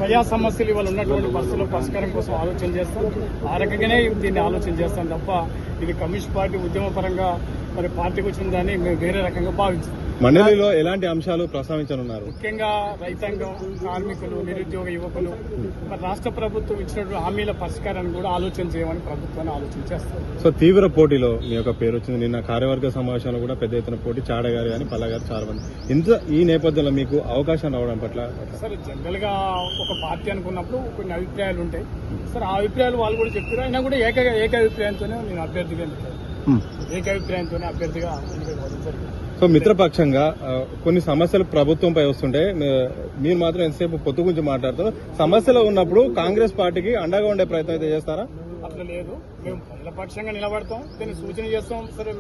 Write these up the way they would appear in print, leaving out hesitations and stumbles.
ప్రజా సమస్యలు ఇవాళ ఉన్నటువంటి పరిస్థితుల పరిష్కారం కోసం ఆలోచన చేస్తాం. ఆ రకంగానే దీన్ని ఆలోచన చేస్తాం తప్ప ఇది కమ్యూనిస్ట్ పార్టీ ఉద్యమపరంగా మరి పార్టీకి వచ్చిన దాన్ని మేము వేరే రకంగా భావించాం. మండలిలో ఎలాంటి అంశాలు ప్రస్తావించనున్నారు? ముఖ్యంగా రైతాంగం, కార్మికులు, నిరుద్యోగ యువకులు, మరి రాష్ట్ర ప్రభుత్వం ఇచ్చినటువంటి హామీల పరిష్కారాన్ని కూడా ఆలోచన చేయమని ప్రభుత్వాన్ని ఆలోచన చేస్తాం. సో తీవ్ర పోటీలో మీ యొక్క పేరు వచ్చింది. నిన్న కార్యవర్గ సమావేశంలో కూడా పెద్ద ఎత్తున పోటీ, చాడ గారు కానీ పల్ల గారు చాలా మంది. ఈ నేపథ్యంలో మీకు అవకాశం రావడం పట్ల సరే, జనరల్ గా ఒక పార్టీ అనుకున్నప్పుడు కొన్ని అభిప్రాయాలు ఉంటాయి. సరే, ఆ అభిప్రాయాలు వాళ్ళు కూడా చెప్తారు. అయినా కూడా ఏకాభిప్రాయంతోనే నేను అభ్యర్థిగా ఏకాభిప్రాయంతోనే అభ్యర్థిగా జరిగింది. సో మిత్రపక్షంగా కొన్ని సమస్యలు ప్రభుత్వంపై వస్తుంటే మీరు మాత్రం ఎంతసేపు పొత్తు గురించి మాట్లాడుతూ సమస్యలు ఉన్నప్పుడు కాంగ్రెస్ పార్టీకి అండగా ఉండే ప్రయత్నం అయితే చేస్తారా? అట్లా లేదు, మేము ప్రజల పక్షంగా నిలబడతాం, దీన్ని సూచన చేస్తాం. సరే,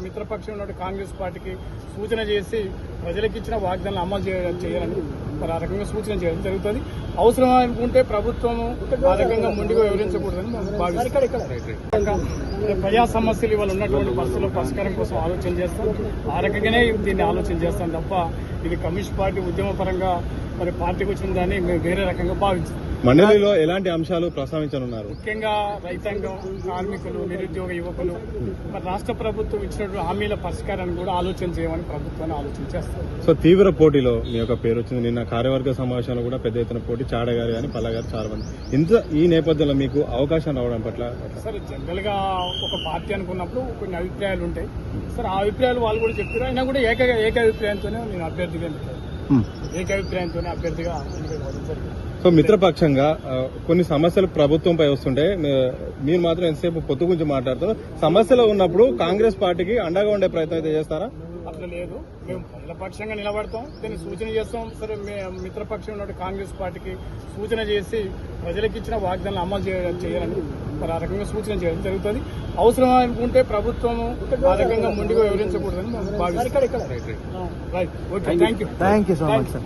మిత్రపక్షం ఉన్న కాంగ్రెస్ పార్టీకి సూచన చేసి ప్రజలకు ఇచ్చిన వాగ్దానాలు అమలు చేయాలని మరి ఆ రకంగా సూచన చేయడం జరుగుతుంది. అవసరం అనుకుంటే ప్రభుత్వం ఆ రకంగా ముందుగా వివరించకూడదని మేము భావిస్తాం. ప్రజా సమస్యలు ఇవాళ ఉన్నటువంటి పరిస్థితుల పరిష్కారం కోసం ఆలోచన చేస్తాం. ఆ రకంగానే దీన్ని ఆలోచన చేస్తాం తప్ప ఇది కమ్యూనిస్ట్ పార్టీ ఉద్యమపరంగా మరి పార్టీకి వచ్చిన దాన్ని మేము వేరే రకంగా భావించాం. మండలిలో ఎలాంటి అంశాలు ప్రస్తావించనున్నారు? ముఖ్యంగా రైతాంగం, కార్మికులు, నిరుద్యోగ యువకులు, మరి రాష్ట్ర ప్రభుత్వం ఇచ్చినటువంటి హామీల పరిష్కారాన్ని కూడా ఆలోచన చేయమని ప్రభుత్వాన్ని ఆలోచన చేస్తాం. సో తీవ్ర పోటీలో మీ యొక్క పేరు వచ్చింది. నిన్న కార్యవర్గ సమావేశంలో కూడా పెద్ద ఎత్తున పోటీ, చాడ గారు కానీ పల్ల గారు చాలా మంది. ఈ నేపథ్యంలో మీకు అవకాశం రావడం పట్ల సరే, జనరల్ గా ఒక పార్టీ అనుకున్నప్పుడు కొన్ని అభిప్రాయాలు ఉంటాయి. సరే, ఆ అభిప్రాయాలు వాళ్ళు కూడా చెప్తారు. అయినా కూడా ఏకాభిప్రాయంతోనే నేను అభ్యర్థిగా జరిగింది. సో మిత్రపక్షంగా కొన్ని సమస్యలు ప్రభుత్వంపై వస్తుంటే మీరు మాత్రం ఎంతసేపు పొత్తు గురించి మాట్లాడుతూ సమస్యలు ఉన్నప్పుడు కాంగ్రెస్ పార్టీకి అండగా ఉండే ప్రయత్నం అయితే చేస్తారా? అట్లా లేదు, మేము ప్రజల పక్షంగా నిలబడతాం, దీన్ని సూచన చేస్తాం. సరే, మిత్రపక్షం ఉన్న కాంగ్రెస్ పార్టీకి సూచన చేసి ప్రజలకు ఇచ్చిన వాగ్దానాలు అమలు చేయాలని మరి ఆ రకంగా సూచన చేయడం జరుగుతుంది. అవసరం అనుకుంటే ప్రభుత్వం ఆ రకంగా ముందుగా వివరించకూడదని మేము భావిస్తాం. Right, okay, thank you so much sir.